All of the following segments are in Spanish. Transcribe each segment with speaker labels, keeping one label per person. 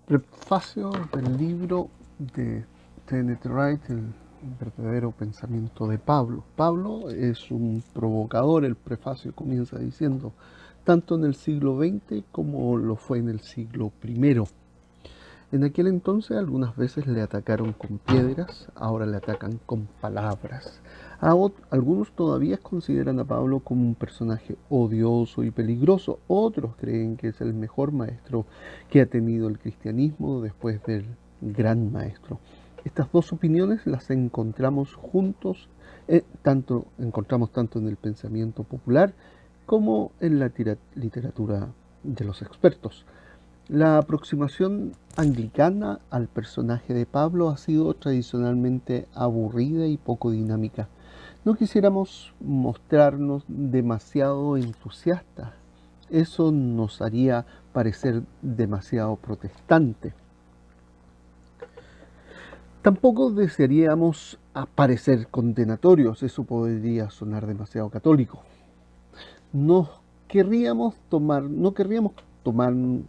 Speaker 1: Prefacio del libro de T.N.T. Wright, El verdadero pensamiento de Pablo. Pablo es un provocador. El prefacio comienza diciendo, tanto en el siglo XX como lo fue en el siglo I. En aquel entonces algunas veces le atacaron con piedras, ahora le atacan con palabras. Algunos todavía consideran a Pablo como un personaje odioso y peligroso, otros creen que es el mejor maestro que ha tenido el cristianismo después del gran maestro. Estas dos opiniones las encontramos juntos, encontramos tanto en el pensamiento popular como en la literatura de los expertos. La aproximación anglicana al personaje de Pablo ha sido tradicionalmente aburrida y poco dinámica. No quisiéramos mostrarnos demasiado entusiastas. Eso nos haría parecer demasiado protestante. Tampoco desearíamos parecer condenatorios. Eso podría sonar demasiado católico. No querríamos tomarnos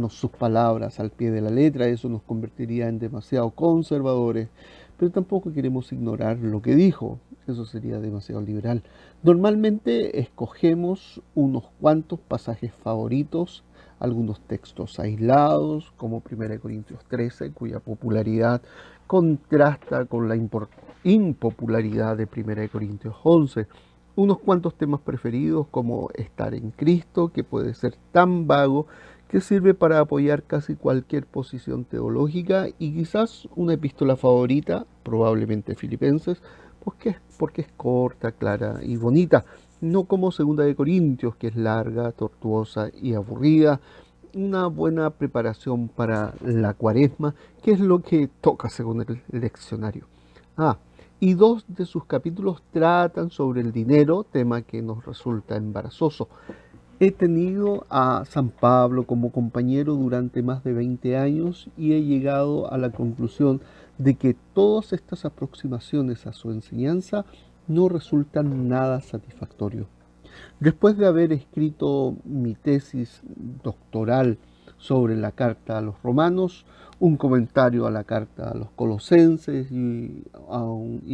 Speaker 1: sus palabras al pie de la letra, eso nos convertiría en demasiado conservadores, pero tampoco queremos ignorar lo que dijo, eso sería demasiado liberal. Normalmente escogemos unos cuantos pasajes favoritos, algunos textos aislados, como 1 Corintios 13, cuya popularidad contrasta con la impopularidad de 1 Corintios 11, unos cuantos temas preferidos como estar en Cristo, que puede ser tan vago que sirve para apoyar casi cualquier posición teológica, y quizás una epístola favorita, probablemente Filipenses, porque es corta, clara y bonita, no como 2 Corintios, que es larga, tortuosa y aburrida. Una buena preparación para la cuaresma, que es lo que toca según el leccionario. Y 2 de sus capítulos tratan sobre el dinero, tema que nos resulta embarazoso. He tenido a San Pablo como compañero durante más de 20 años y he llegado a la conclusión de que todas estas aproximaciones a su enseñanza no resultan nada satisfactorios. Después de haber escrito mi tesis doctoral sobre la carta a los romanos, un comentario a la carta a los colosenses y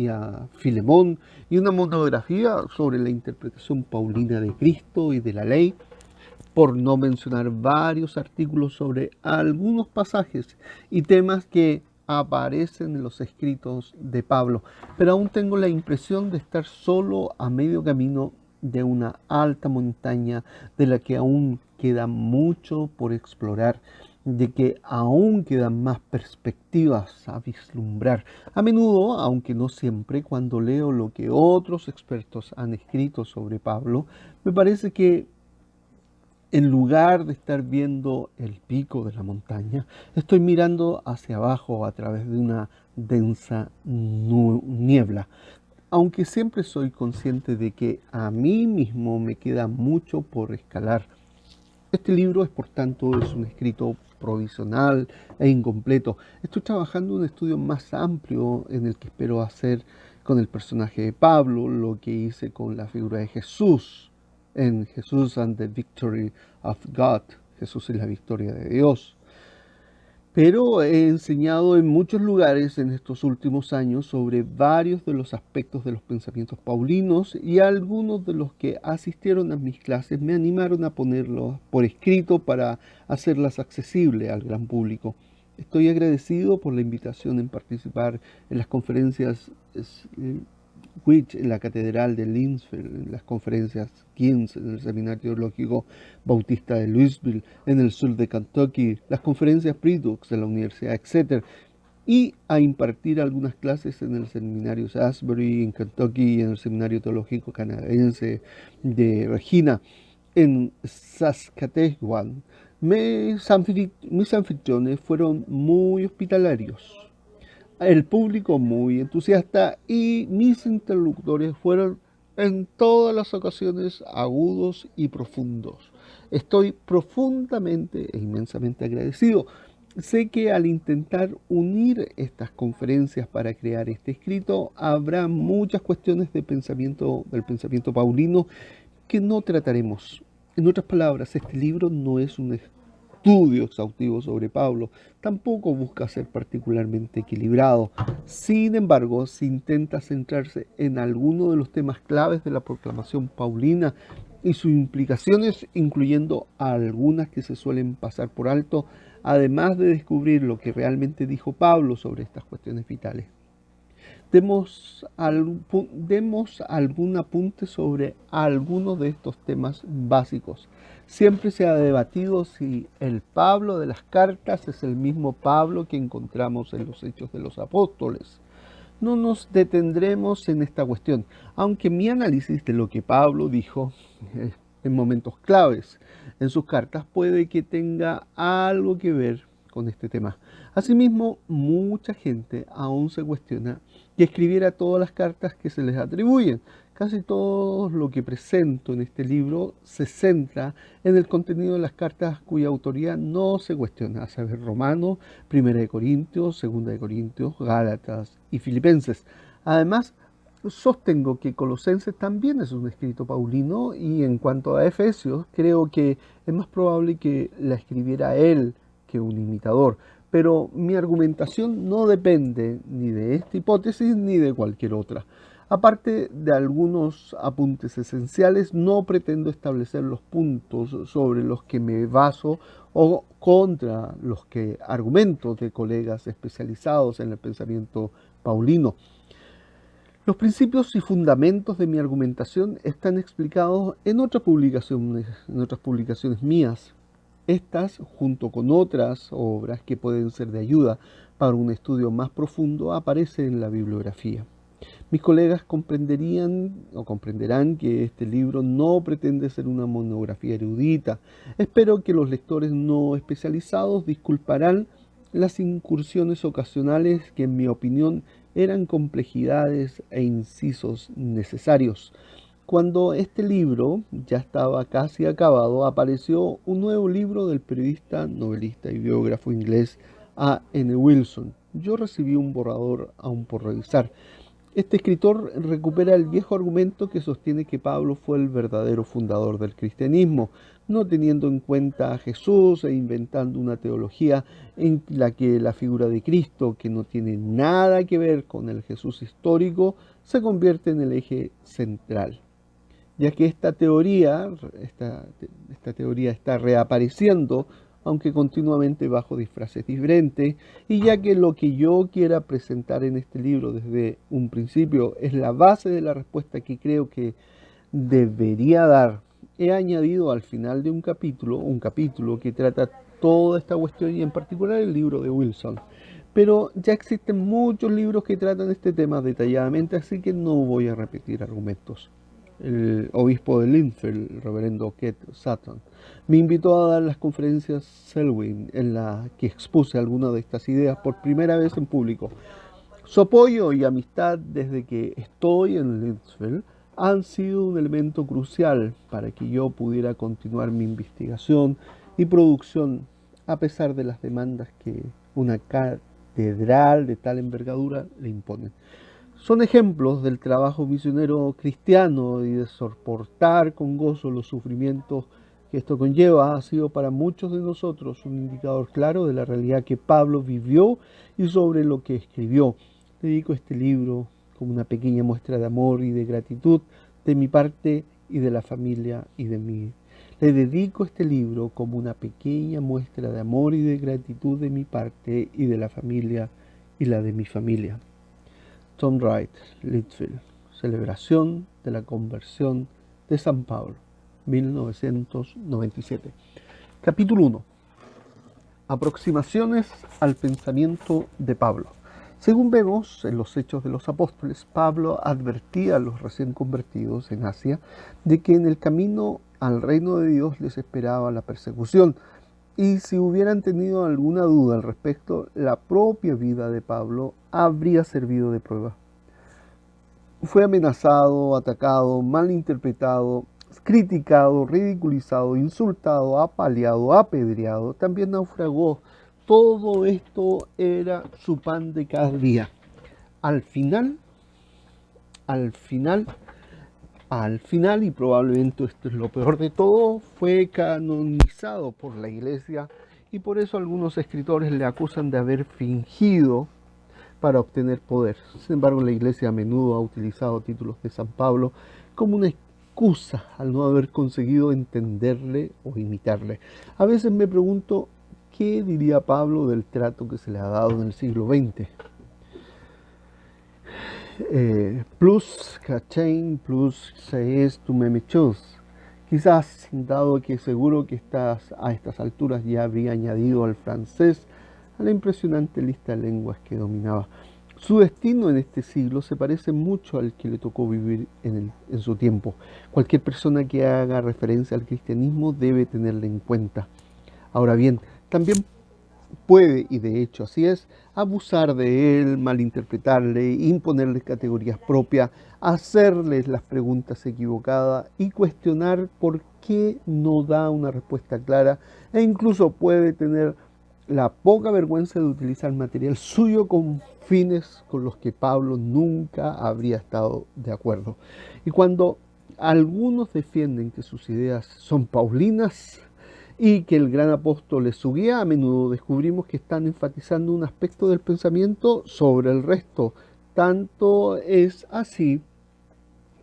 Speaker 1: a Filemón, y una monografía sobre la interpretación paulina de Cristo y de la ley, por no mencionar varios artículos sobre algunos pasajes y temas que aparecen en los escritos de Pablo, pero aún tengo la impresión de estar solo a medio camino de una alta montaña de la que aún queda mucho por explorar, de que aún quedan más perspectivas a vislumbrar. A menudo, aunque no siempre, cuando leo lo que otros expertos han escrito sobre Pablo, me parece que en lugar de estar viendo el pico de la montaña, estoy mirando hacia abajo a través de una densa niebla. Aunque siempre soy consciente de que a mí mismo me queda mucho por escalar. Este libro por tanto, es un escrito provisional e incompleto. Estoy trabajando un estudio más amplio en el que espero hacer con el personaje de Pablo lo que hice con la figura de Jesús en Jesús and the Victory of God, Jesús y la victoria de Dios. Pero he enseñado en muchos lugares en estos últimos años sobre varios de los aspectos de los pensamientos paulinos, y algunos de los que asistieron a mis clases me animaron a ponerlos por escrito para hacerlas accesibles al gran público. Estoy agradecido por la invitación en participar en las conferencias Which en la Catedral de Lindsfield, en las conferencias Kings en el Seminario Teológico Bautista de Louisville, en el sur de Kentucky, las conferencias Predux de la Universidad Exeter, y a impartir algunas clases en el Seminario Salisbury en Kentucky y en el Seminario Teológico Canadiense de Regina en Saskatchewan. Mis anfitriones fueron muy hospitalarios, el público muy entusiasta, y mis interlocutores fueron en todas las ocasiones agudos y profundos. Estoy profundamente e inmensamente agradecido. Sé que al intentar unir estas conferencias para crear este escrito, habrá muchas cuestiones del pensamiento paulino que no trataremos. En otras palabras, este libro no es un estudio exhaustivo sobre Pablo, tampoco busca ser particularmente equilibrado. Sin embargo, si intenta centrarse en alguno de los temas claves de la proclamación paulina y sus implicaciones, incluyendo algunas que se suelen pasar por alto, además de descubrir lo que realmente dijo Pablo sobre estas cuestiones vitales. Demos algún apunte sobre algunos de estos temas básicos. Siempre se ha debatido si el Pablo de las cartas es el mismo Pablo que encontramos en los Hechos de los Apóstoles. No nos detendremos en esta cuestión, aunque mi análisis de lo que Pablo dijo en momentos claves en sus cartas puede que tenga algo que ver con este tema. Asimismo, mucha gente aún se cuestiona que escribiera todas las cartas que se les atribuyen. Casi todo lo que presento en este libro se centra en el contenido de las cartas cuya autoría no se cuestiona, a saber, Romanos, Primera de Corintios, Segunda de Corintios, Gálatas y Filipenses. Además, sostengo que Colosenses también es un escrito paulino, y en cuanto a Efesios, creo que es más probable que la escribiera él que un imitador. Pero mi argumentación no depende ni de esta hipótesis ni de cualquier otra. Aparte de algunos apuntes esenciales, no pretendo establecer los puntos sobre los que me baso o contra los que argumento de colegas especializados en el pensamiento paulino. Los principios y fundamentos de mi argumentación están explicados en otras publicaciones mías. Estas, junto con otras obras que pueden ser de ayuda para un estudio más profundo, aparecen en la bibliografía. Mis colegas comprenderán que este libro no pretende ser una monografía erudita. Espero que los lectores no especializados disculparán las incursiones ocasionales que, en mi opinión, eran complejidades e incisos necesarios. Cuando este libro ya estaba casi acabado, apareció un nuevo libro del periodista, novelista y biógrafo inglés A. N. Wilson. Yo recibí un borrador aún por revisar. Este escritor recupera el viejo argumento que sostiene que Pablo fue el verdadero fundador del cristianismo, no teniendo en cuenta a Jesús e inventando una teología en la que la figura de Cristo, que no tiene nada que ver con el Jesús histórico, se convierte en el eje central. Ya que esta teoría está reapareciendo, aunque continuamente bajo disfraces diferentes, y ya que lo que yo quiera presentar en este libro desde un principio es la base de la respuesta que creo que debería dar, he añadido al final de un capítulo que trata toda esta cuestión, y en particular el libro de Wilson. Pero ya existen muchos libros que tratan este tema detalladamente, así que no voy a repetir argumentos. El obispo de Linfield, el reverendo Keith Sutton, me invitó a dar las conferencias Selwyn, en la que expuse algunas de estas ideas por primera vez en público. Su apoyo y amistad desde que estoy en Linfield han sido un elemento crucial para que yo pudiera continuar mi investigación y producción, a pesar de las demandas que una catedral de tal envergadura le imponen. Son ejemplos del trabajo misionero cristiano y de soportar con gozo los sufrimientos que esto conlleva. Ha sido para muchos de nosotros un indicador claro de la realidad que Pablo vivió y sobre lo que escribió. Dedico este libro como una pequeña muestra de amor y de gratitud de mi parte y de la familia y de mí. Le dedico este libro como una pequeña muestra de amor y de gratitud de mi parte y de la familia y la de mi familia. Tom Wright, Litchfield, celebración de la conversión de San Pablo, 1997. Capítulo 1. Aproximaciones al pensamiento de Pablo. Según vemos en los Hechos de los Apóstoles, Pablo advertía a los recién convertidos en Asia de que en el camino al reino de Dios les esperaba la persecución. Y si hubieran tenido alguna duda al respecto, la propia vida de Pablo habría servido de prueba. Fue amenazado, atacado, malinterpretado, criticado, ridiculizado, insultado, apaleado, apedreado, también naufragó. Todo esto era su pan de cada día. Al final, y probablemente esto es lo peor de todo, fue canonizado por la Iglesia y por eso algunos escritores le acusan de haber fingido para obtener poder. Sin embargo, la Iglesia a menudo ha utilizado títulos de San Pablo como una excusa al no haber conseguido entenderle o imitarle. A veces me pregunto, ¿qué diría Pablo del trato que se le ha dado en el siglo XX? Plus Cachain, plus seis tu memichos. Quizás, dado que seguro que a estas alturas ya habría añadido al francés a la impresionante lista de lenguas que dominaba. Su destino en este siglo se parece mucho al que le tocó vivir en su tiempo. Cualquier persona que haga referencia al cristianismo debe tenerle en cuenta. Ahora bien, también puede, y de hecho así es, abusar de él, malinterpretarle, imponerle categorías propias, hacerles las preguntas equivocadas y cuestionar por qué no da una respuesta clara, e incluso puede tener la poca vergüenza de utilizar material suyo con fines con los que Pablo nunca habría estado de acuerdo. Y cuando algunos defienden que sus ideas son paulinas y que el gran apóstol es su guía, a menudo descubrimos que están enfatizando un aspecto del pensamiento sobre el resto. Tanto es así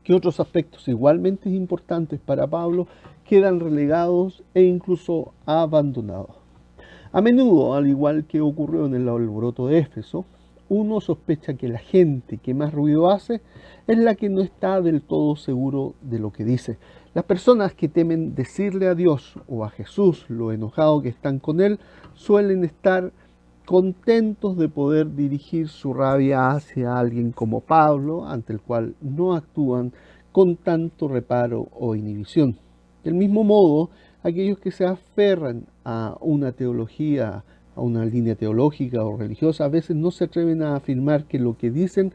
Speaker 1: que otros aspectos igualmente importantes para Pablo quedan relegados e incluso abandonados. A menudo, al igual que ocurrió en el alboroto de Éfeso, uno sospecha que la gente que más ruido hace es la que no está del todo seguro de lo que dice. Las personas que temen decirle a Dios o a Jesús lo enojado que están con Él suelen estar contentos de poder dirigir su rabia hacia alguien como Pablo, ante el cual no actúan con tanto reparo o inhibición. Del mismo modo, aquellos que se aferran a una teología, a una línea teológica o religiosa, a veces no se atreven a afirmar que lo que dicen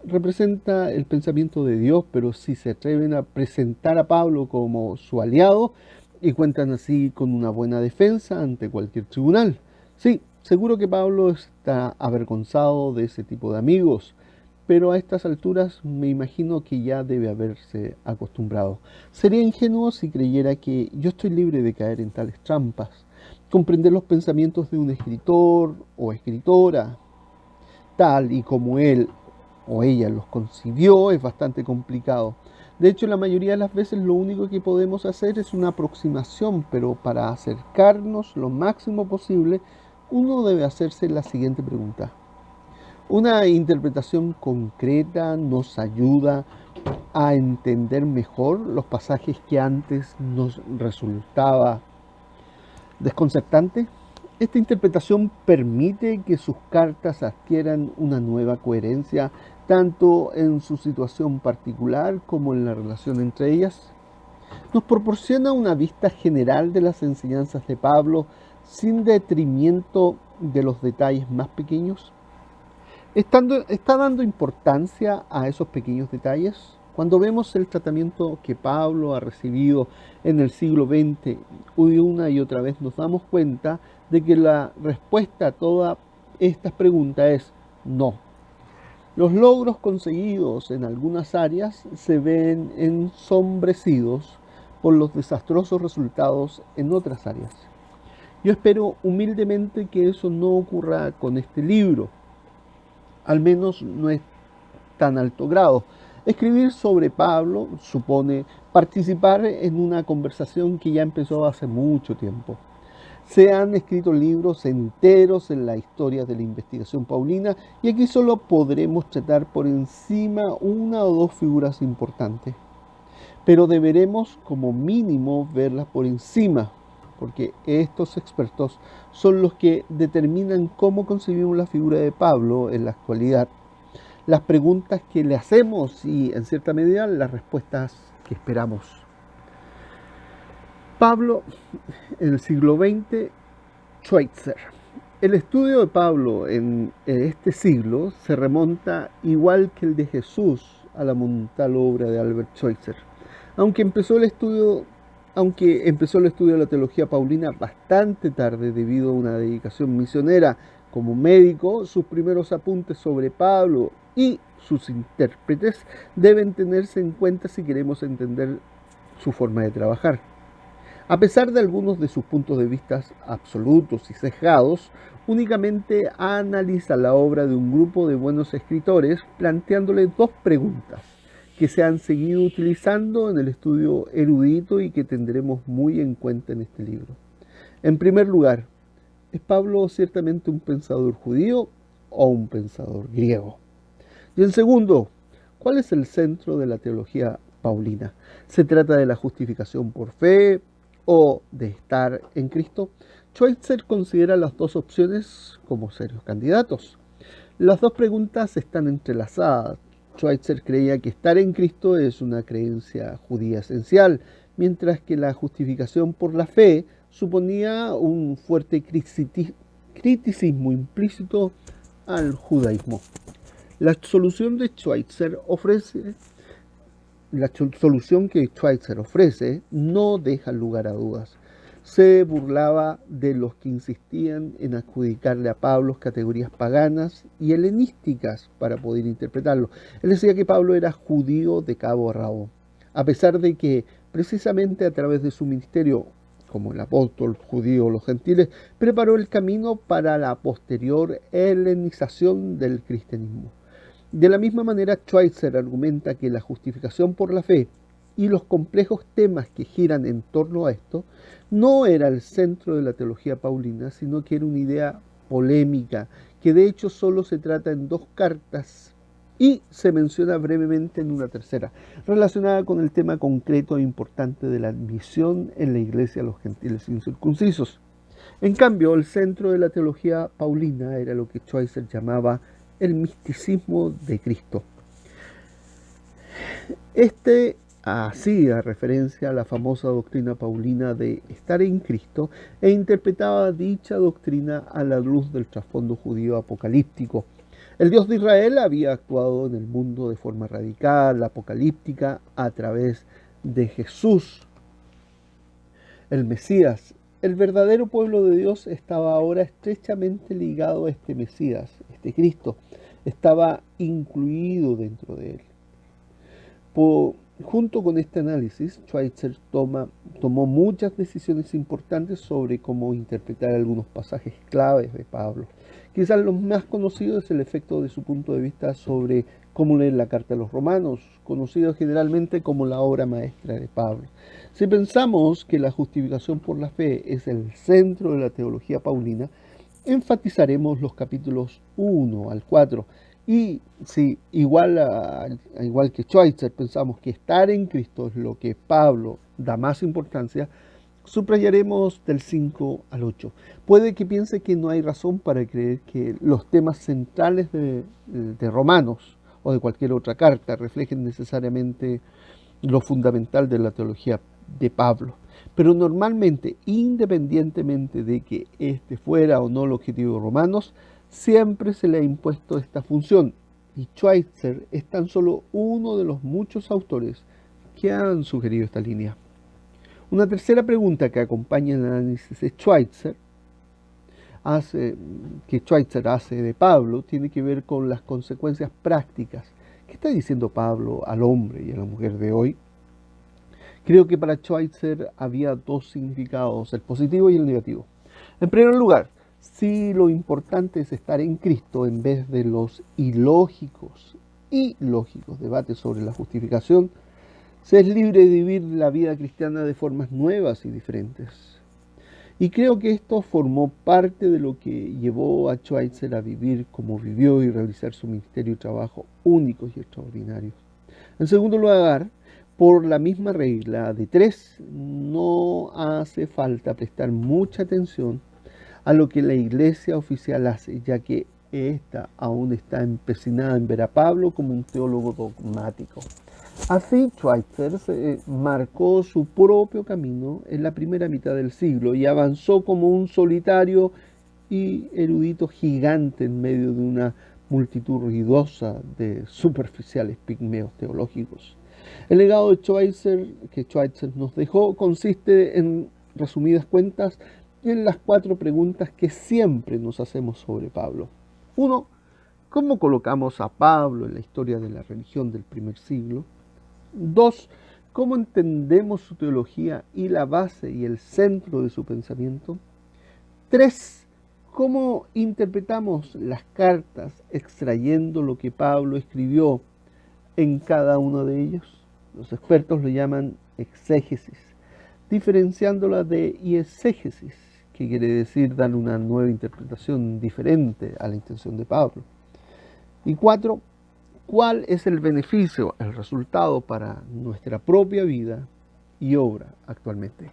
Speaker 1: representa el pensamiento de Dios, pero sí se atreven a presentar a Pablo como su aliado y cuentan así con una buena defensa ante cualquier tribunal. Sí, seguro que Pablo está avergonzado de ese tipo de amigos, pero a estas alturas me imagino que ya debe haberse acostumbrado. Sería ingenuo si creyera que yo estoy libre de caer en tales trampas. Comprender los pensamientos de un escritor o escritora, tal y como él o ella los concibió, es bastante complicado. De hecho, la mayoría de las veces lo único que podemos hacer es una aproximación, pero para acercarnos lo máximo posible, uno debe hacerse la siguiente pregunta. ¿Una interpretación concreta nos ayuda a entender mejor los pasajes que antes nos resultaba desconcertante? Esta interpretación permite que sus cartas adquieran una nueva coherencia, tanto en su situación particular como en la relación entre ellas. Nos proporciona una vista general de las enseñanzas de Pablo sin detrimento de los detalles más pequeños. ¿Está dando importancia a esos pequeños detalles? Cuando vemos el tratamiento que Pablo ha recibido en el siglo XX, una y otra vez nos damos cuenta de que la respuesta a todas estas preguntas es no. Los logros conseguidos en algunas áreas se ven ensombrecidos por los desastrosos resultados en otras áreas. Yo espero humildemente que eso no ocurra con este libro. Al menos no es tan alto grado. Escribir sobre Pablo supone participar en una conversación que ya empezó hace mucho tiempo. Se han escrito libros enteros en la historia de la investigación paulina y aquí solo podremos tratar por encima una o dos figuras importantes. Pero deberemos como mínimo verlas por encima, porque estos expertos son los que determinan cómo concebimos la figura de Pablo en la actualidad, las preguntas que le hacemos y, en cierta medida, las respuestas que esperamos. Pablo, en el siglo XX, Schweitzer. El estudio de Pablo en este siglo se remonta, igual que el de Jesús, a la monumental obra de Albert Schweitzer. Aunque empezó el estudio de la teología paulina bastante tarde debido a una dedicación misionera como médico, sus primeros apuntes sobre Pablo y sus intérpretes deben tenerse en cuenta si queremos entender su forma de trabajar. A pesar de algunos de sus puntos de vista absolutos y sesgados, únicamente analiza la obra de un grupo de buenos escritores planteándole dos preguntas que se han seguido utilizando en el estudio erudito y que tendremos muy en cuenta en este libro. En primer lugar, ¿es Pablo ciertamente un pensador judío o un pensador griego? Y en segundo, ¿cuál es el centro de la teología paulina? ¿Se trata de la justificación por fe o de estar en Cristo? Schweitzer considera las dos opciones como serios candidatos. Las dos preguntas están entrelazadas. Schweitzer creía que estar en Cristo es una creencia judía esencial, mientras que la justificación por la fe suponía un fuerte criticismo implícito al judaísmo. La solución que Schweitzer ofrece no deja lugar a dudas. Se burlaba de los que insistían en adjudicarle a Pablo categorías paganas y helenísticas para poder interpretarlo. Él decía que Pablo era judío de cabo a rabo, a pesar de que precisamente a través de su ministerio, como el apóstol judío los gentiles, preparó el camino para la posterior helenización del cristianismo. De la misma manera, Schweitzer argumenta que la justificación por la fe y los complejos temas que giran en torno a esto no era el centro de la teología paulina, sino que era una idea polémica, que de hecho solo se trata en dos cartas y se menciona brevemente en una tercera, relacionada con el tema concreto e importante de la admisión en la iglesia a los gentiles incircuncisos. En cambio, el centro de la teología paulina era lo que Schweitzer llamaba el misticismo de Cristo. Este hacía referencia a la famosa doctrina paulina de estar en Cristo e interpretaba dicha doctrina a la luz del trasfondo judío apocalíptico. El Dios de Israel había actuado en el mundo de forma radical, apocalíptica, a través de Jesús, el Mesías. El verdadero pueblo de Dios estaba ahora estrechamente ligado a este Mesías, este Cristo. Estaba incluido dentro de él. Junto con este análisis, Schweitzer tomó muchas decisiones importantes sobre cómo interpretar algunos pasajes claves de Pablo. Quizás los más conocidos es el efecto de su punto de vista sobre cómo leer la carta a los romanos, conocido generalmente como la obra maestra de Pablo. Si pensamos que la justificación por la fe es el centro de la teología paulina, enfatizaremos los capítulos 1 al 4. Y si igual que Schweitzer pensamos que estar en Cristo es lo que Pablo da más importancia, subrayaremos del 5 al 8. Puede que piense que no hay razón para creer que los temas centrales de Romanos o de cualquier otra carta reflejen necesariamente lo fundamental de la teología de Pablo. Pero normalmente, independientemente de que este fuera o no el objetivo de Romanos, siempre se le ha impuesto esta función, y Schweitzer es tan solo uno de los muchos autores que han sugerido esta línea. Una tercera pregunta que acompaña el análisis de Schweitzer hace de Pablo tiene que ver con las consecuencias prácticas. ¿Qué está diciendo Pablo al hombre y a la mujer de hoy? Creo que para Schweitzer había dos significados, el positivo y el negativo. En primer lugar, si lo importante es estar en Cristo en vez de los ilógicos debates sobre la justificación, se es libre de vivir la vida cristiana de formas nuevas y diferentes. Y creo que esto formó parte de lo que llevó a Schweitzer a vivir como vivió y realizar su ministerio y trabajo únicos y extraordinarios. En segundo lugar, por la misma regla de 3, no hace falta prestar mucha atención a lo que la iglesia oficial hace, ya que ésta aún está empecinada en ver a Pablo como un teólogo dogmático. Así, Schweitzer marcó su propio camino en la primera mitad del siglo y avanzó como un solitario y erudito gigante en medio de una multitud ruidosa de superficiales pigmeos teológicos. El legado de que Schweitzer nos dejó consiste, en resumidas cuentas, en las 4 preguntas que siempre nos hacemos sobre Pablo. 1. ¿Cómo colocamos a Pablo en la historia de la religión del primer siglo? 2. ¿Cómo entendemos su teología y la base y el centro de su pensamiento? 3. ¿Cómo interpretamos las cartas extrayendo lo que Pablo escribió en cada uno de ellos? Los expertos lo llaman exégesis, diferenciándola de exégesis, que quiere decir dar una nueva interpretación diferente a la intención de Pablo. Y 4. ¿Cuál es el beneficio, el resultado para nuestra propia vida y obra actualmente?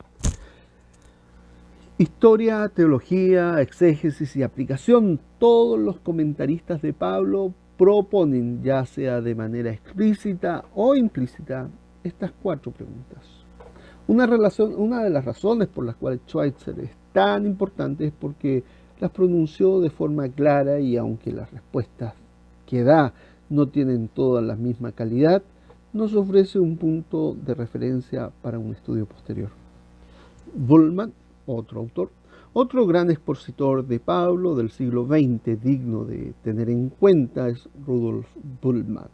Speaker 1: Historia, teología, exégesis y aplicación. Todos los comentaristas de Pablo proponen, ya sea de manera explícita o implícita, estas 4 preguntas. Una de las razones por las cuales Schweitzer es tan importante es porque las pronunció de forma clara, y aunque las respuestas que da no tienen todas la misma calidad, nos ofrece un punto de referencia para un estudio posterior. Bultmann, otro autor, otro gran expositor de Pablo del siglo XX digno de tener en cuenta, es Rudolf Bultmann.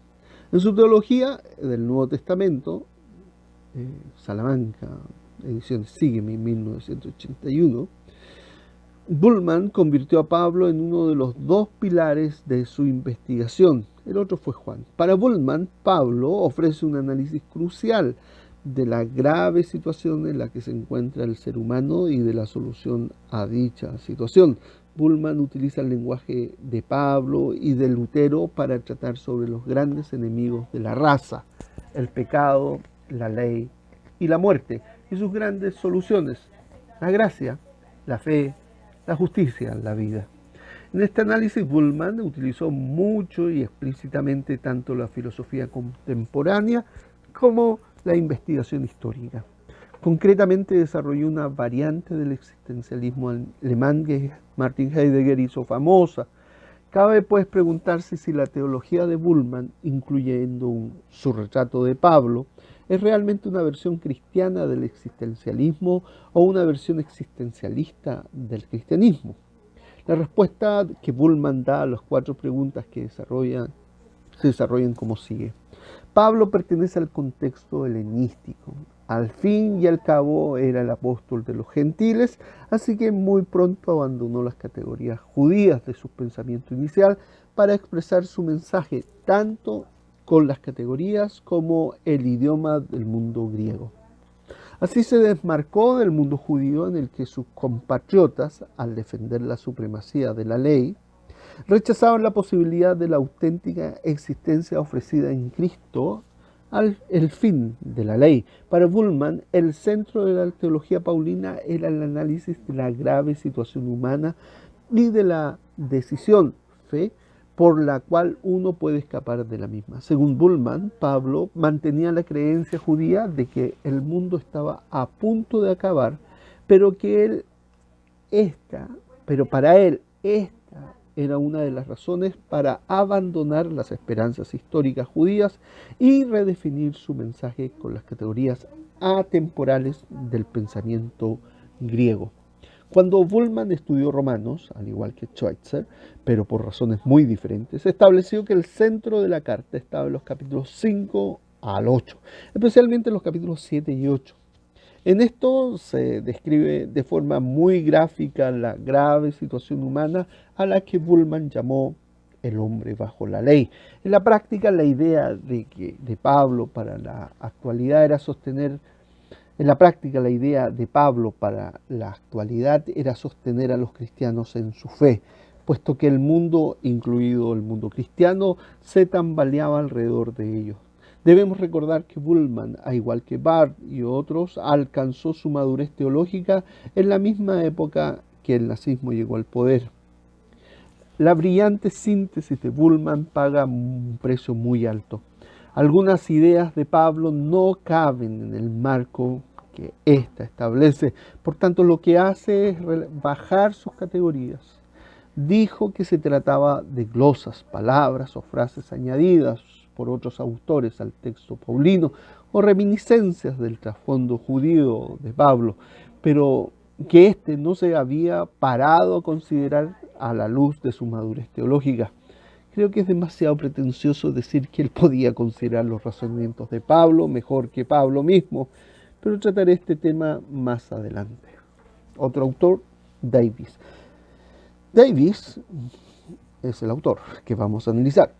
Speaker 1: En su teología del Nuevo Testamento, Salamanca, ediciones Sígueme, 1981, Bultmann convirtió a Pablo en uno de los 2 pilares de su investigación. El otro fue Juan. Para Bultmann, Pablo ofrece un análisis crucial de la grave situación en la que se encuentra el ser humano y de la solución a dicha situación. Bultmann utiliza el lenguaje de Pablo y de Lutero para tratar sobre los grandes enemigos de la raza, el pecado, la ley y la muerte, y sus grandes soluciones: la gracia, la fe, la justicia, la vida. En este análisis, Bultmann utilizó mucho y explícitamente tanto la filosofía contemporánea como la investigación histórica. Concretamente desarrolló una variante del existencialismo alemán que Martin Heidegger hizo famosa. Cabe pues preguntarse si la teología de Bultmann, incluyendo su retrato de Pablo, es realmente una versión cristiana del existencialismo o una versión existencialista del cristianismo. La respuesta que Bultmann da a las 4 preguntas que se desarrollan como sigue. Pablo pertenece al contexto helenístico. Al fin y al cabo era el apóstol de los gentiles, así que muy pronto abandonó las categorías judías de su pensamiento inicial para expresar su mensaje tanto con las categorías como el idioma del mundo griego. Así se desmarcó del mundo judío en el que sus compatriotas, al defender la supremacía de la ley, rechazaban la posibilidad de la auténtica existencia ofrecida en Cristo el fin de la ley. Para Bultmann, el centro de la teología paulina era el análisis de la grave situación humana y de la decisión, fe, por la cual uno puede escapar de la misma. Según Bultmann, Pablo mantenía la creencia judía de que el mundo estaba a punto de acabar, pero para él esta era una de las razones para abandonar las esperanzas históricas judías y redefinir su mensaje con las categorías atemporales del pensamiento griego. Cuando Bultmann estudió Romanos, al igual que Schweitzer, pero por razones muy diferentes, estableció que el centro de la carta estaba en los capítulos 5 al 8, especialmente en los capítulos 7 y 8. En esto se describe de forma muy gráfica la grave situación humana a la que Bultmann llamó el hombre bajo la ley. En la práctica, la idea de Pablo para la actualidad era sostener a los cristianos en su fe, puesto que el mundo, incluido el mundo cristiano, se tambaleaba alrededor de ellos. Debemos recordar que Bultmann, al igual que Barth y otros, alcanzó su madurez teológica en la misma época que el nazismo llegó al poder. La brillante síntesis de Bultmann paga un precio muy alto. Algunas ideas de Pablo no caben en el marco que ésta establece, por tanto lo que hace es bajar sus categorías. Dijo que se trataba de glosas, palabras o frases añadidas por otros autores al texto paulino o reminiscencias del trasfondo judío de Pablo, pero que no se había parado a considerar a la luz de su madurez teológica. Creo que es demasiado pretencioso decir que él podía considerar los razonamientos de Pablo mejor que Pablo mismo, pero trataré este tema más adelante. Otro autor, Davis. Davis es el autor que vamos a analizar.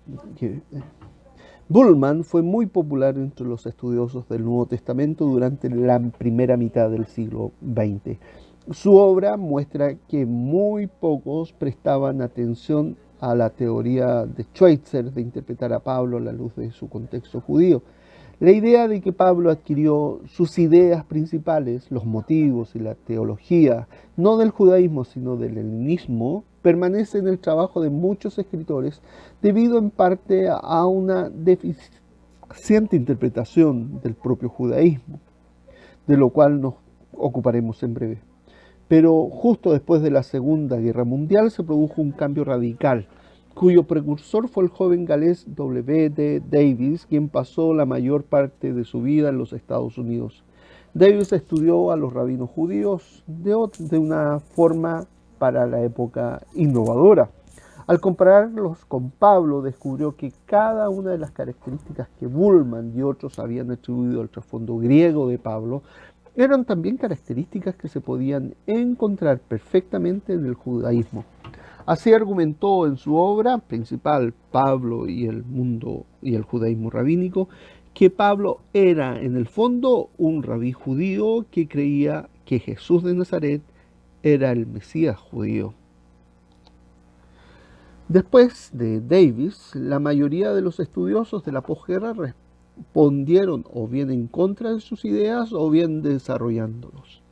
Speaker 1: Bultmann fue muy popular entre los estudiosos del Nuevo Testamento durante la primera mitad del siglo XX. Su obra muestra que muy pocos prestaban atención a la teoría de Schweitzer de interpretar a Pablo a la luz de su contexto judío. La idea de que Pablo adquirió sus ideas principales, los motivos y la teología, no del judaísmo sino del helenismo, permanece en el trabajo de muchos escritores debido en parte a una deficiente interpretación del propio judaísmo, de lo cual nos ocuparemos en breve. Pero justo después de la Segunda Guerra Mundial se produjo un cambio radical, cuyo precursor fue el joven galés W.D. Davis, quien pasó la mayor parte de su vida en los Estados Unidos. Davis estudió a los rabinos judíos de una forma para la época innovadora. Al compararlos con Pablo, descubrió que cada una de las características que Bultmann y otros habían atribuido al trasfondo griego de Pablo eran también características que se podían encontrar perfectamente en el judaísmo. Así argumentó en su obra principal, Pablo y el mundo y el judaísmo rabínico, que Pablo era en el fondo un rabí judío que creía que Jesús de Nazaret era el Mesías judío. Después de Davis, la mayoría de los estudiosos de la posguerra respondieron o bien en contra de sus ideas o bien desarrollándolos.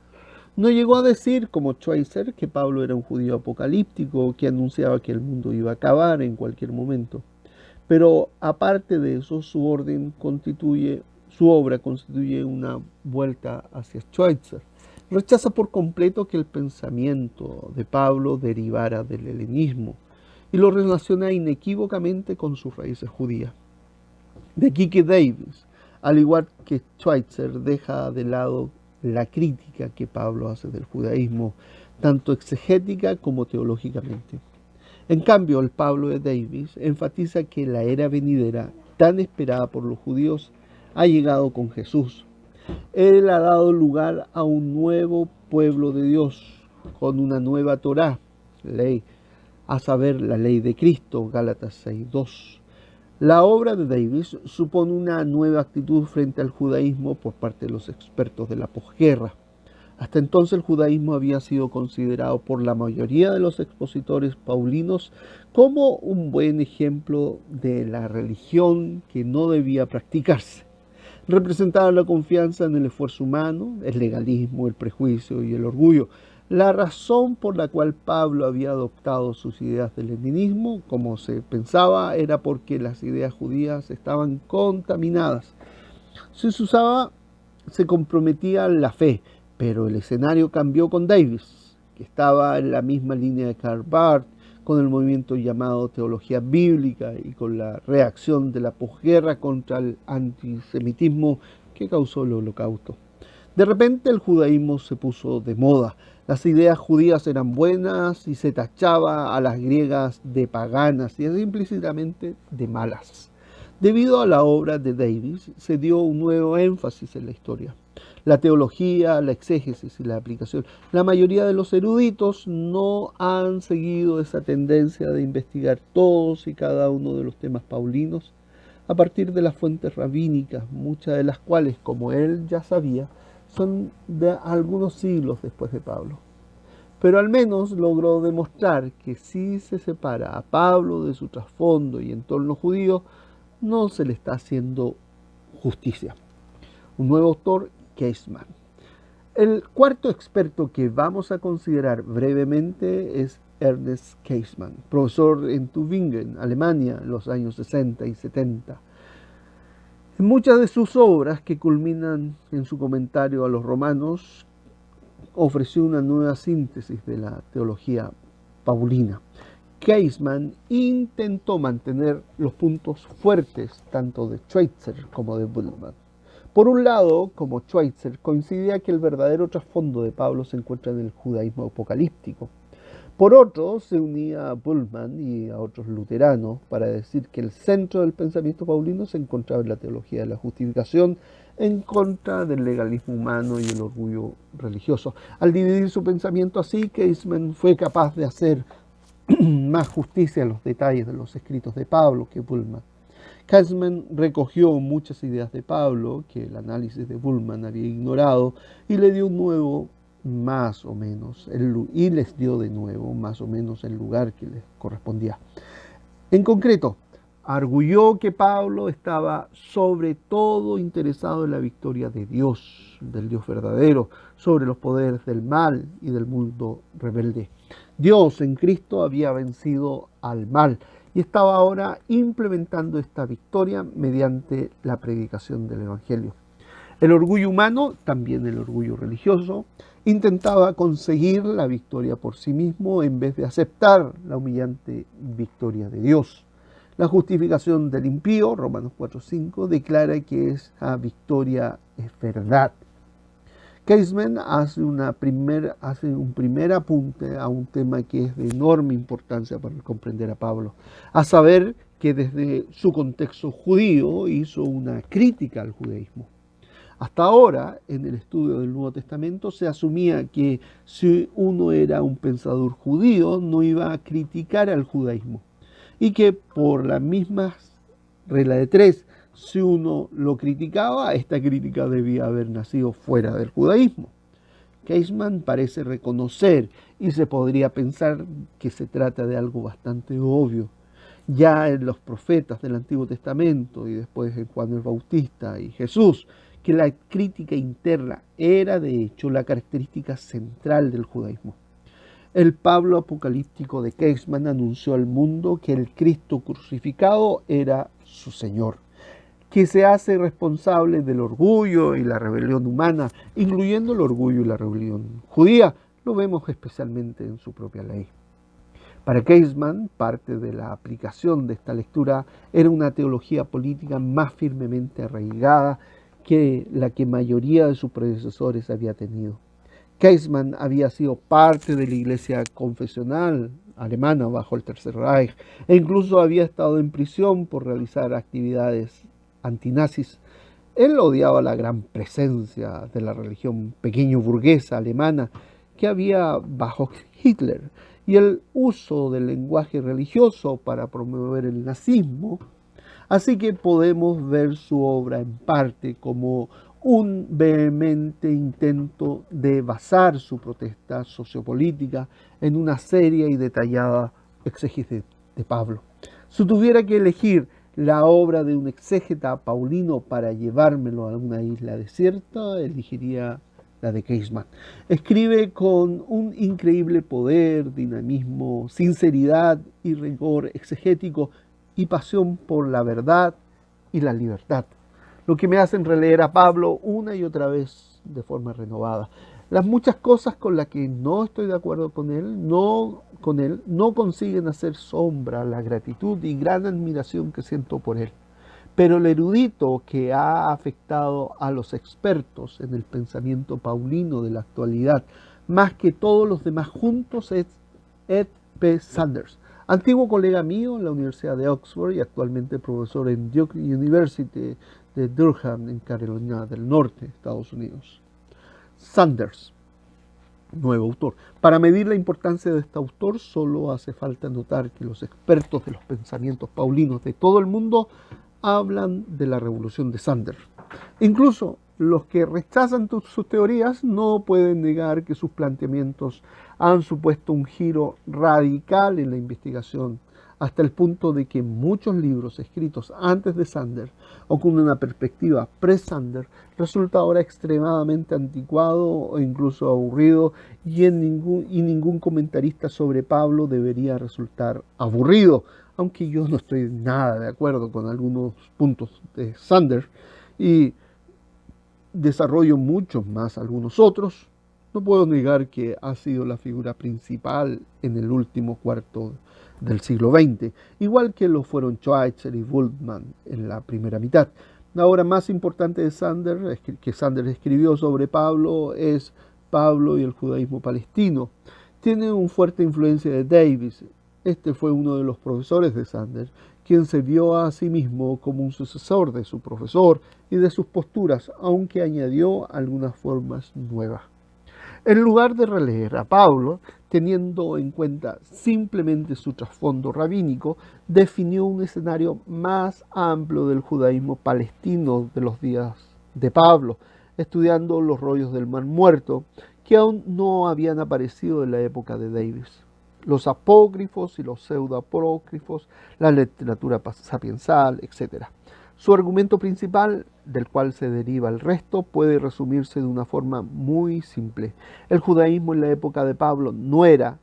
Speaker 1: No llegó a decir, como Schweitzer, que Pablo era un judío apocalíptico que anunciaba que el mundo iba a acabar en cualquier momento. Pero aparte de eso, su obra constituye una vuelta hacia Schweitzer. Rechaza por completo que el pensamiento de Pablo derivara del helenismo y lo relaciona inequívocamente con sus raíces judías. De aquí que Davis, al igual que Schweitzer, deja de lado la crítica que Pablo hace del judaísmo, tanto exegética como teológicamente. En cambio, el Pablo de Davis enfatiza que la era venidera, tan esperada por los judíos, ha llegado con Jesús. Él ha dado lugar a un nuevo pueblo de Dios, con una nueva Torá, ley, a saber, la ley de Cristo, Gálatas 6:2. La obra de Davis supone una nueva actitud frente al judaísmo por parte de los expertos de la posguerra. Hasta entonces el judaísmo había sido considerado por la mayoría de los expositores paulinos como un buen ejemplo de la religión que no debía practicarse. Representaba la confianza en el esfuerzo humano, el legalismo, el prejuicio y el orgullo. La razón por la cual Pablo había adoptado sus ideas del leninismo, como se pensaba, era porque las ideas judías estaban contaminadas. Si se usaba, se comprometía la fe, pero el escenario cambió con Davis, que estaba en la misma línea de Karl Barth, con el movimiento llamado teología bíblica y con la reacción de la posguerra contra el antisemitismo que causó el Holocausto. De repente el judaísmo se puso de moda. Las ideas judías eran buenas y se tachaba a las griegas de paganas y implícitamente de malas. Debido a la obra de Davis, se dio un nuevo énfasis en la historia. La teología, la exégesis y la aplicación. La mayoría de los eruditos no han seguido esa tendencia de investigar todos y cada uno de los temas paulinos a partir de las fuentes rabínicas, muchas de las cuales, como él ya sabía, son de algunos siglos después de Pablo. Pero al menos logró demostrar que si se separa a Pablo de su trasfondo y entorno judío, no se le está haciendo justicia. Un nuevo autor, Käsemann. El cuarto experto que vamos a considerar brevemente es Ernest Käsemann, profesor en Tübingen, Alemania, en los años 60 y 70. En muchas de sus obras, que culminan en su comentario a los Romanos, ofreció una nueva síntesis de la teología paulina. Käsemann intentó mantener los puntos fuertes tanto de Schweitzer como de Bultmann. Por un lado, como Schweitzer, coincidía que el verdadero trasfondo de Pablo se encuentra en el judaísmo apocalíptico. Por otro, se unía a Bultmann y a otros luteranos para decir que el centro del pensamiento paulino se encontraba en la teología de la justificación, en contra del legalismo humano y el orgullo religioso. Al dividir su pensamiento así, Caseman fue capaz de hacer más justicia a los detalles de los escritos de Pablo que Bultmann. Caseman recogió muchas ideas de Pablo que el análisis de Bultmann había ignorado y le dio un nuevo más o menos, y les dio de nuevo más o menos el lugar que les correspondía. En concreto, arguyó que Pablo estaba sobre todo interesado en la victoria de Dios, del Dios verdadero, sobre los poderes del mal y del mundo rebelde. Dios en Cristo había vencido al mal y estaba ahora implementando esta victoria mediante la predicación del Evangelio. El orgullo humano, también el orgullo religioso, intentaba conseguir la victoria por sí mismo en vez de aceptar la humillante victoria de Dios. La justificación del impío, Romanos 4:5, declara que esa victoria es verdad. Caseman hace un primer apunte a un tema que es de enorme importancia para comprender a Pablo, a saber que desde su contexto judío hizo una crítica al judaísmo. Hasta ahora, en el estudio del Nuevo Testamento, se asumía que si uno era un pensador judío, no iba a criticar al judaísmo. Y que por la misma regla de tres, si uno lo criticaba, esta crítica debía haber nacido fuera del judaísmo. Caseman parece reconocer, y se podría pensar que se trata de algo bastante obvio. Ya en los profetas del Antiguo Testamento y después en Juan el Bautista y Jesús, que la crítica interna era de hecho la característica central del judaísmo. El Pablo apocalíptico de Caseman anunció al mundo que el Cristo crucificado era su Señor, que se hace responsable del orgullo y la rebelión humana, incluyendo el orgullo y la rebelión judía. Lo vemos especialmente en su propia ley. Para Caseman, parte de la aplicación de esta lectura era una teología política más firmemente arraigada que la que mayoría de sus predecesores había tenido. Caseman había sido parte de la iglesia confesional alemana bajo el Tercer Reich e incluso había estado en prisión por realizar actividades antinazis. Él odiaba la gran presencia de la religión pequeño burguesa alemana que había bajo Hitler y el uso del lenguaje religioso para promover el nazismo. Así que podemos ver su obra en parte como un vehemente intento de basar su protesta sociopolítica en una seria y detallada exégesis de Pablo. Si tuviera que elegir la obra de un exégeta paulino para llevármelo a una isla desierta, elegiría la de Caseman. Escribe con un increíble poder, dinamismo, sinceridad y rigor exegético y pasión por la verdad y la libertad, lo que me hacen releer a Pablo una y otra vez de forma renovada. Las muchas cosas con las que no estoy de acuerdo con él no consiguen hacer sombra a la gratitud y gran admiración que siento por él. Pero el erudito que ha afectado a los expertos en el pensamiento paulino de la actualidad, más que todos los demás juntos, es Ed P. Sanders, antiguo colega mío en la Universidad de Oxford y actualmente profesor en Duke University de Durham, en Carolina del Norte, Estados Unidos. Sanders, nuevo autor. Para medir la importancia de este autor, solo hace falta notar que los expertos de los pensamientos paulinos de todo el mundo hablan de la revolución de Sanders. Incluso los que rechazan sus teorías no pueden negar que sus planteamientos han supuesto un giro radical en la investigación, hasta el punto de que muchos libros escritos antes de Sanders o con una perspectiva pre-Sanders resulta ahora extremadamente anticuado o incluso aburrido y ningún comentarista sobre Pablo debería resultar aburrido, aunque yo no estoy nada de acuerdo con algunos puntos de Sanders y desarrollo muchos más algunos otros. No puedo negar que ha sido la figura principal en el último cuarto del siglo XX, igual que lo fueron Schweitzer y Bultmann en la primera mitad. La obra más importante de Sanders, que Sanders escribió sobre Pablo, es Pablo y el judaísmo palestino. Tiene una fuerte influencia de Davis. Este fue uno de los profesores de Sanders, quien se vio a sí mismo como un sucesor de su profesor y de sus posturas, aunque añadió algunas formas nuevas. En lugar de releer a Pablo, teniendo en cuenta simplemente su trasfondo rabínico, definió un escenario más amplio del judaísmo palestino de los días de Pablo, estudiando los rollos del Mar Muerto, que aún no habían aparecido en la época de Davis, los apócrifos y los pseudoapócrifos, la literatura sapiensal, etc. Su argumento principal, del cual se deriva el resto, puede resumirse de una forma muy simple. El judaísmo en la época de Pablo no era,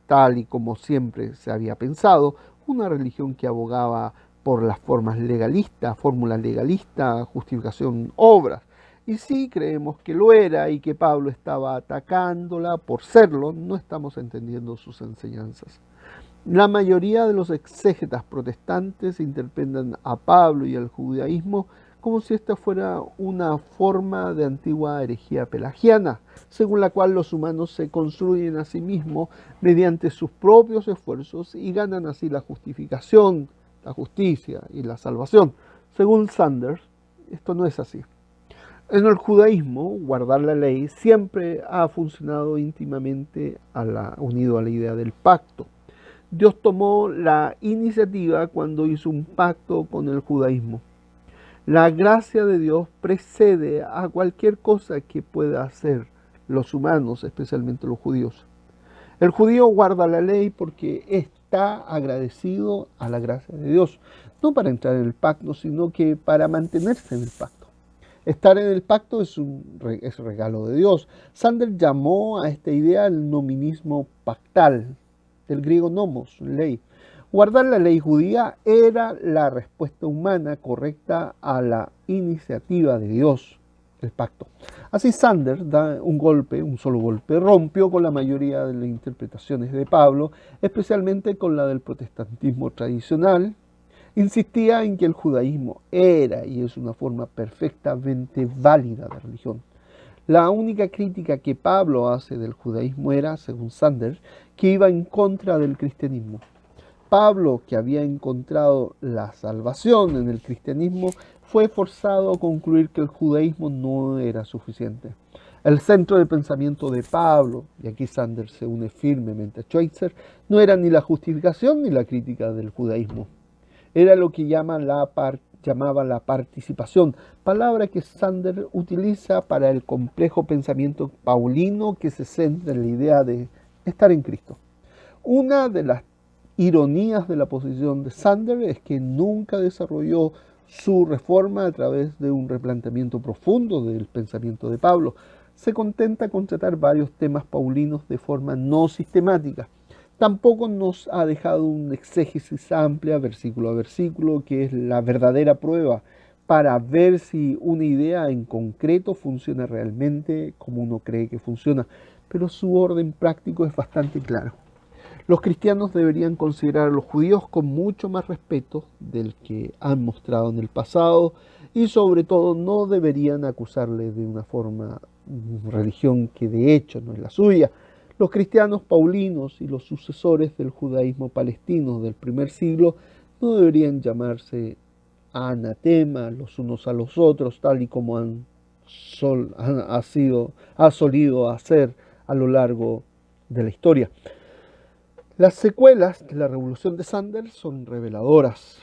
Speaker 1: tal y como siempre se había pensado, una religión que abogaba por las formas legalistas, fórmula legalista, justificación, obras. Y sí creemos que lo era y que Pablo estaba atacándola por serlo, no estamos entendiendo sus enseñanzas. La mayoría de los exégetas protestantes interpretan a Pablo y al judaísmo como si esta fuera una forma de antigua herejía pelagiana, según la cual los humanos se construyen a sí mismos mediante sus propios esfuerzos y ganan así la justificación, la justicia y la salvación. Según Sanders, esto no es así. En el judaísmo, guardar la ley siempre ha funcionado íntimamente unido a la idea del pacto. Dios tomó la iniciativa cuando hizo un pacto con el judaísmo. La gracia de Dios precede a cualquier cosa que pueda hacer los humanos, especialmente los judíos. El judío guarda la ley porque está agradecido a la gracia de Dios, no para entrar en el pacto, sino que para mantenerse en el pacto. Estar en el pacto es regalo de Dios. Sanders llamó a esta idea el nominismo pactal, del griego nomos, ley. Guardar la ley judía era la respuesta humana correcta a la iniciativa de Dios, el pacto. Así Sanders da un solo golpe, rompió con la mayoría de las interpretaciones de Pablo, especialmente con la del protestantismo tradicional. Insistía en que el judaísmo era y es una forma perfectamente válida de religión. La única crítica que Pablo hace del judaísmo era, según Sanders, que iba en contra del cristianismo. Pablo, que había encontrado la salvación en el cristianismo, fue forzado a concluir que el judaísmo no era suficiente. El centro de pensamiento de Pablo, y aquí Sanders se une firmemente a Schweitzer, no era ni la justificación ni la crítica del judaísmo. Era lo que llamaba la participación, palabra que Sanders utiliza para el complejo pensamiento paulino que se centra en la idea de estar en Cristo. Una de las ironías de la posición de Sanders es que nunca desarrolló su reforma a través de un replanteamiento profundo del pensamiento de Pablo. Se contenta con tratar varios temas paulinos de forma no sistemática. Tampoco nos ha dejado una exégesis amplia, versículo a versículo, que es la verdadera prueba para ver si una idea en concreto funciona realmente como uno cree que funciona. Pero su orden práctico es bastante claro. Los cristianos deberían considerar a los judíos con mucho más respeto del que han mostrado en el pasado y sobre todo no deberían acusarles de una religión que de hecho no es la suya. Los cristianos paulinos y los sucesores del judaísmo palestino del primer siglo no deberían llamarse anatema los unos a los otros, tal y como ha solido hacer a lo largo de la historia. Las secuelas de la revolución de Sanders son reveladoras.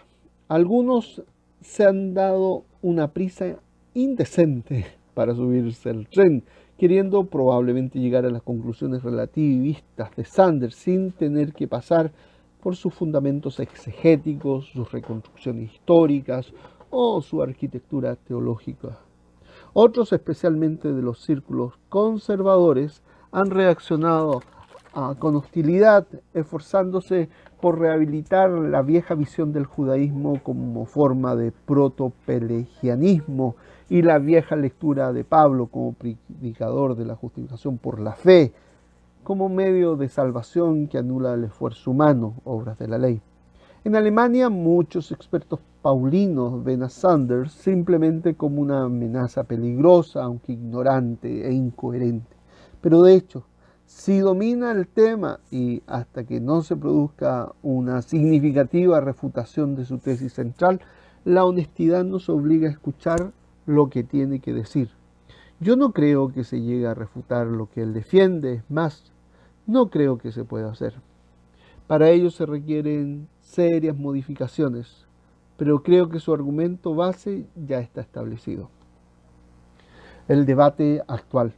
Speaker 1: Algunos se han dado una prisa indecente para subirse al tren, queriendo probablemente llegar a las conclusiones relativistas de Sanders sin tener que pasar por sus fundamentos exegéticos, sus reconstrucciones históricas o su arquitectura teológica. Otros, especialmente de los círculos conservadores, han reaccionado con hostilidad, esforzándose por rehabilitar la vieja visión del judaísmo como forma de protopelagianismo y la vieja lectura de Pablo como predicador de la justificación por la fe, como medio de salvación que anula el esfuerzo humano, obras de la ley. En Alemania, muchos expertos paulinos ven a Sanders simplemente como una amenaza peligrosa, aunque ignorante e incoherente. Pero de hecho, Si domina el tema y hasta que no se produzca una significativa refutación de su tesis central, la honestidad nos obliga a escuchar lo que tiene que decir. Yo no creo que se llegue a refutar lo que él defiende, es más, no creo que se pueda hacer. Para ello se requieren serias modificaciones, pero creo que su argumento base ya está establecido. El debate actual.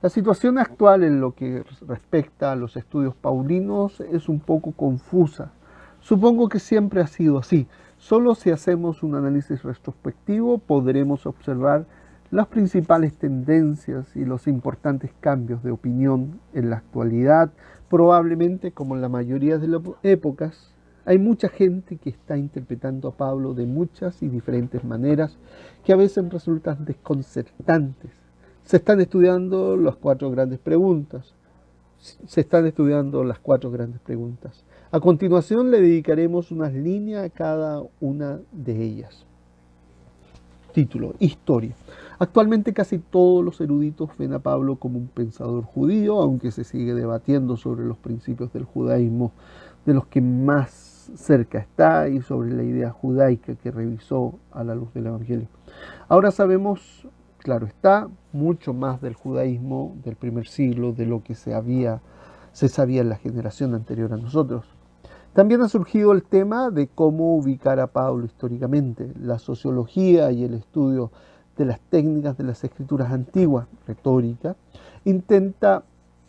Speaker 1: La situación actual en lo que respecta a los estudios paulinos es un poco confusa. Supongo que siempre ha sido así. Solo si hacemos un análisis retrospectivo podremos observar las principales tendencias y los importantes cambios de opinión en la actualidad. Probablemente, como en la mayoría de las épocas, hay mucha gente que está interpretando a Pablo de muchas y diferentes maneras que a veces resultan desconcertantes. Se están estudiando las cuatro grandes preguntas. A continuación le dedicaremos unas líneas a cada una de ellas. Título: Historia. Actualmente casi todos los eruditos ven a Pablo como un pensador judío, aunque se sigue debatiendo sobre los principios del judaísmo de los que más cerca está y sobre la idea judaica que revisó a la luz del Evangelio. Ahora sabemos, claro está, mucho más del judaísmo del primer siglo de lo que se sabía en la generación anterior a nosotros. También ha surgido el tema de cómo ubicar a Pablo históricamente. La sociología y el estudio de las técnicas de las escrituras antiguas, retórica, intenta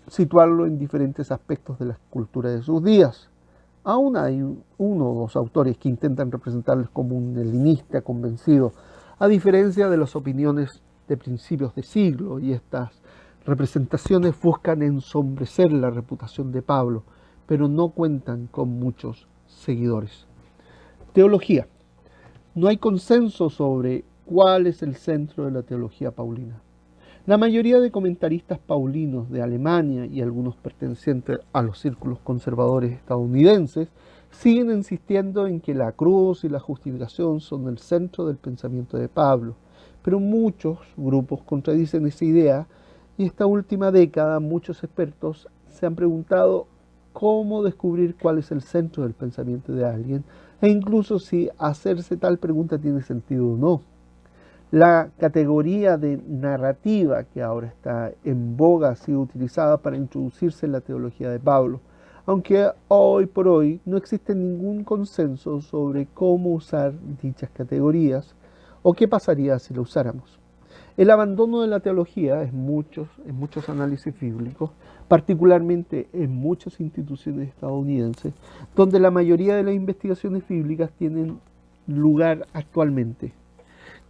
Speaker 1: situarlo en diferentes aspectos de la cultura de sus días. Aún hay uno o dos autores que intentan representarlos como un helenista convencido, a diferencia de las opiniones de principios de siglo, y estas representaciones buscan ensombrecer la reputación de Pablo, pero no cuentan con muchos seguidores. Teología. No hay consenso sobre cuál es el centro de la teología paulina. La mayoría de comentaristas paulinos de Alemania y algunos pertenecientes a los círculos conservadores estadounidenses siguen insistiendo en que la cruz y la justificación son el centro del pensamiento de Pablo, pero muchos grupos contradicen esa idea y esta última década muchos expertos se han preguntado cómo descubrir cuál es el centro del pensamiento de alguien e incluso si hacerse tal pregunta tiene sentido o no. La categoría de narrativa que ahora está en boga ha sido utilizada para introducirse en la teología de Pablo, aunque hoy por hoy no existe ningún consenso sobre cómo usar dichas categorías o qué pasaría si lo usáramos. El abandono de la teología en muchos análisis bíblicos, particularmente en muchas instituciones estadounidenses, donde la mayoría de las investigaciones bíblicas tienen lugar actualmente,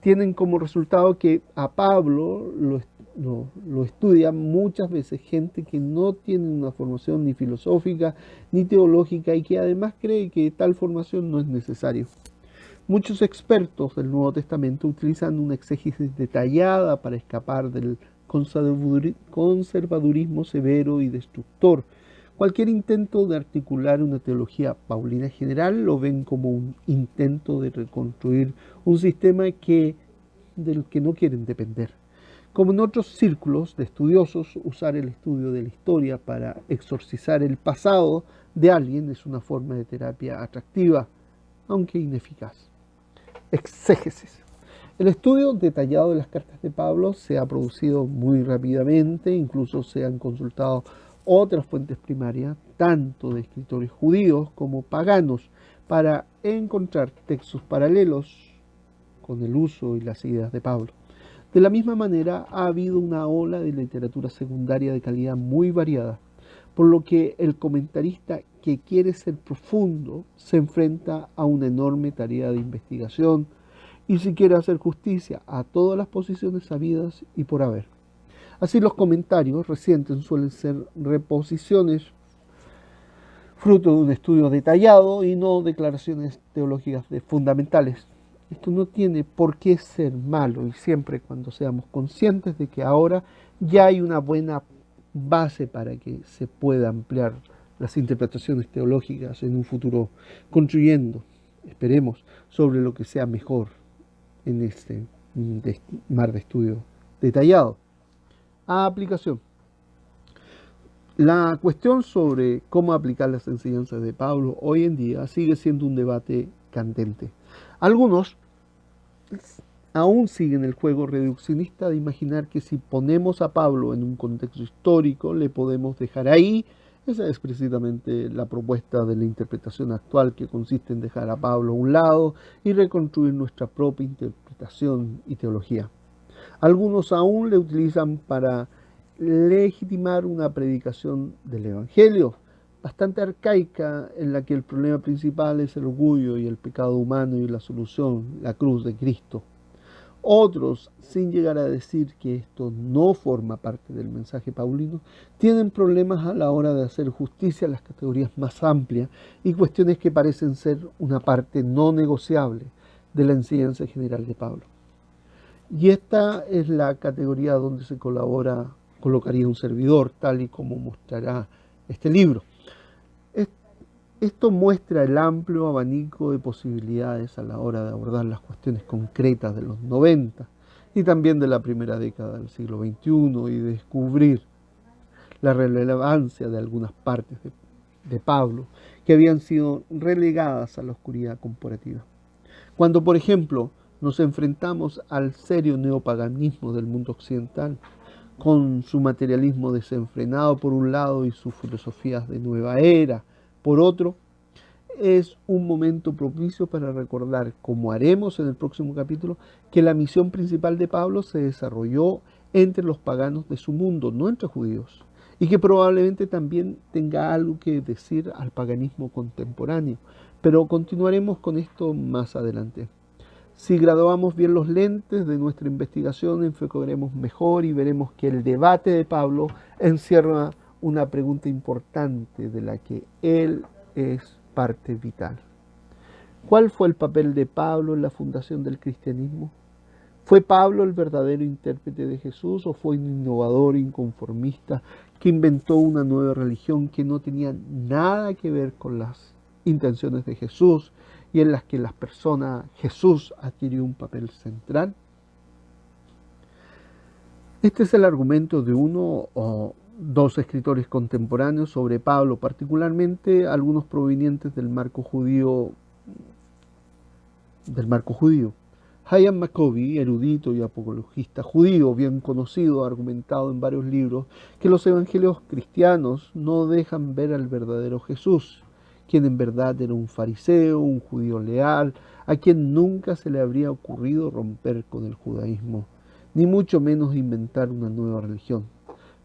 Speaker 1: tienen como resultado que a Pablo lo estudia muchas veces gente que no tiene una formación ni filosófica ni teológica y que además cree que tal formación no es necesaria. Muchos expertos del Nuevo Testamento utilizan una exégesis detallada para escapar del conservadurismo severo y destructor. Cualquier intento de articular una teología paulina general lo ven como un intento de reconstruir un sistema del que no quieren depender. Como en otros círculos de estudiosos, usar el estudio de la historia para exorcizar el pasado de alguien es una forma de terapia atractiva, aunque ineficaz. Exégesis. El estudio detallado de las cartas de Pablo se ha producido muy rápidamente, incluso se han consultado otras fuentes primarias, tanto de escritores judíos como paganos, para encontrar textos paralelos con el uso y las ideas de Pablo. De la misma manera, ha habido una ola de literatura secundaria de calidad muy variada, por lo que el comentarista que quiere ser profundo se enfrenta a una enorme tarea de investigación y si quiere hacer justicia a todas las posiciones sabidas y por haber. Así los comentarios recientes suelen ser reposiciones fruto de un estudio detallado y no declaraciones teológicas fundamentales. Esto no tiene por qué ser malo y siempre cuando seamos conscientes de que ahora ya hay una buena base para que se pueda ampliar las interpretaciones teológicas en un futuro, construyendo, esperemos, sobre lo que sea mejor en este mar de estudio detallado. Aplicación. La cuestión sobre cómo aplicar las enseñanzas de Pablo hoy en día sigue siendo un debate candente. Algunos aún siguen el juego reduccionista de imaginar que si ponemos a Pablo en un contexto histórico, le podemos dejar ahí. Esa es precisamente la propuesta de la interpretación actual, que consiste en dejar a Pablo a un lado y reconstruir nuestra propia interpretación y teología. Algunos aún le utilizan para legitimar una predicación del Evangelio, bastante arcaica, en la que el problema principal es el orgullo y el pecado humano y la solución, la cruz de Cristo. Otros, sin llegar a decir que esto no forma parte del mensaje paulino, tienen problemas a la hora de hacer justicia a las categorías más amplias y cuestiones que parecen ser una parte no negociable de la enseñanza general de Pablo. Y esta es la categoría donde se colocaría un servidor, tal y como mostrará este libro. Esto muestra el amplio abanico de posibilidades a la hora de abordar las cuestiones concretas de los 90 y también de la primera década del siglo XXI y descubrir la relevancia de algunas partes de Pablo que habían sido relegadas a la oscuridad comparativa. Cuando, por ejemplo, nos enfrentamos al serio neopaganismo del mundo occidental, con su materialismo desenfrenado por un lado y sus filosofías de nueva era por otro, es un momento propicio para recordar, como haremos en el próximo capítulo, que la misión principal de Pablo se desarrolló entre los paganos de su mundo, no entre judíos, y que probablemente también tenga algo que decir al paganismo contemporáneo. Pero continuaremos con esto más adelante. Si graduamos bien los lentes de nuestra investigación, enfocaremos mejor y veremos que el debate de Pablo encierra una pregunta importante de la que él es parte vital. ¿Cuál fue el papel de Pablo en la fundación del cristianismo? ¿Fue Pablo el verdadero intérprete de Jesús o fue un innovador inconformista que inventó una nueva religión que no tenía nada que ver con las intenciones de Jesús y en las que las personas Jesús adquirió un papel central? Este es el argumento de uno o dos escritores contemporáneos sobre Pablo, particularmente algunos provenientes del marco judío. Hayam Maccoby, erudito y apologista judío, bien conocido, ha argumentado en varios libros que los evangelios cristianos no dejan ver al verdadero Jesús, quien en verdad era un fariseo, un judío leal, a quien nunca se le habría ocurrido romper con el judaísmo, ni mucho menos inventar una nueva religión.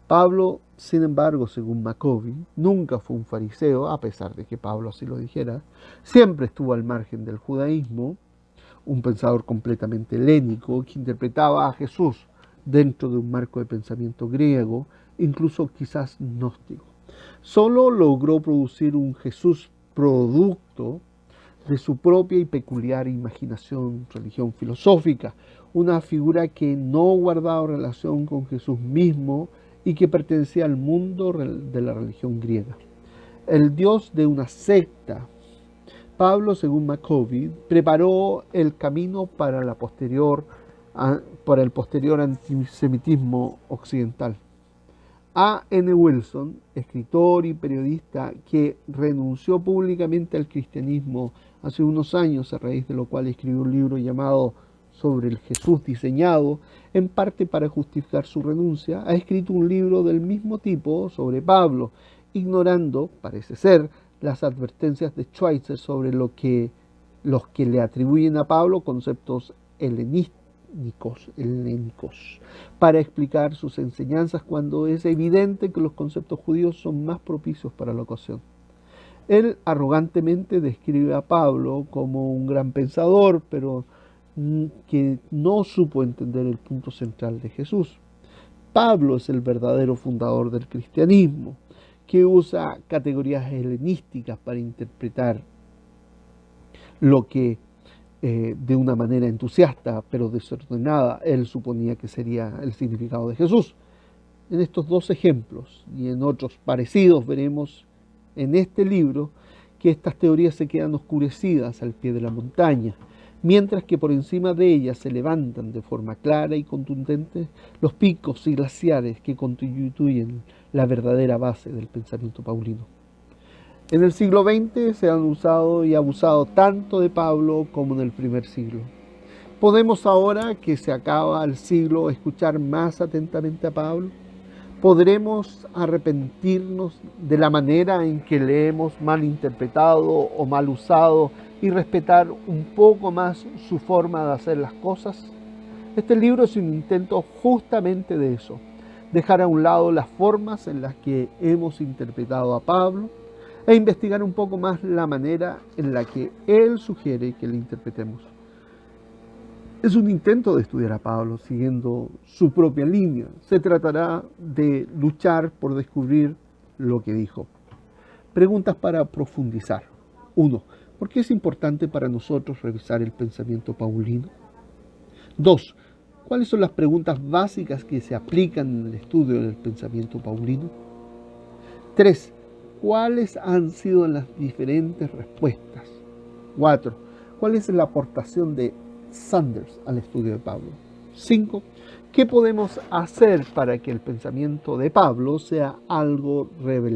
Speaker 1: Pablo, sin embargo, según Maccoby, nunca fue un fariseo, a pesar de que Pablo así lo dijera, siempre estuvo al margen del judaísmo, un pensador completamente helénico que interpretaba a Jesús dentro de un marco de pensamiento griego, incluso quizás gnóstico. Solo logró producir un Jesús producto de su propia y peculiar imaginación, religión filosófica, una figura que no guardaba relación con Jesús mismo y que pertenecía al mundo de la religión griega. El Dios de una secta. Pablo, según Maccoby, preparó el camino para el posterior antisemitismo occidental. A. N. Wilson, escritor y periodista que renunció públicamente al cristianismo hace unos años, a raíz de lo cual escribió un libro llamado Sobre el Jesús diseñado, en parte para justificar su renuncia, ha escrito un libro del mismo tipo sobre Pablo, ignorando, parece ser, las advertencias de Schweitzer sobre los que le atribuyen a Pablo conceptos helenísticos, para explicar sus enseñanzas cuando es evidente que los conceptos judíos son más propicios para la ocasión. Él arrogantemente describe a Pablo como un gran pensador, pero que no supo entender el punto central de Jesús. Pablo es el verdadero fundador del cristianismo, que usa categorías helenísticas para interpretar lo que de una manera entusiasta pero desordenada él suponía que sería el significado de Jesús. En estos dos ejemplos y en otros parecidos veremos en este libro que estas teorías se quedan oscurecidas al pie de la montaña, mientras que por encima de ellas se levantan de forma clara y contundente los picos y glaciares que constituyen la verdadera base del pensamiento paulino. En el siglo XX se han usado y abusado tanto de Pablo como en el primer siglo. ¿Podemos ahora que se acaba el siglo escuchar más atentamente a Pablo? ¿Podremos arrepentirnos de la manera en que le hemos malinterpretado o mal usado y respetar un poco más su forma de hacer las cosas? Este libro es un intento justamente de eso, dejar a un lado las formas en las que hemos interpretado a Pablo e investigar un poco más la manera en la que él sugiere que le interpretemos. Es un intento de estudiar a Pablo siguiendo su propia línea. Se tratará de luchar por descubrir lo que dijo. Preguntas para profundizar. 1. ¿Por qué es importante para nosotros revisar el pensamiento paulino? 2. ¿Cuáles son las preguntas básicas que se aplican en el estudio del pensamiento paulino? 3. ¿Cuáles han sido las diferentes respuestas? 4. ¿Cuál es la aportación de Sanders al estudio de Pablo? 5. ¿Qué podemos hacer para que el pensamiento de Pablo sea algo revelado?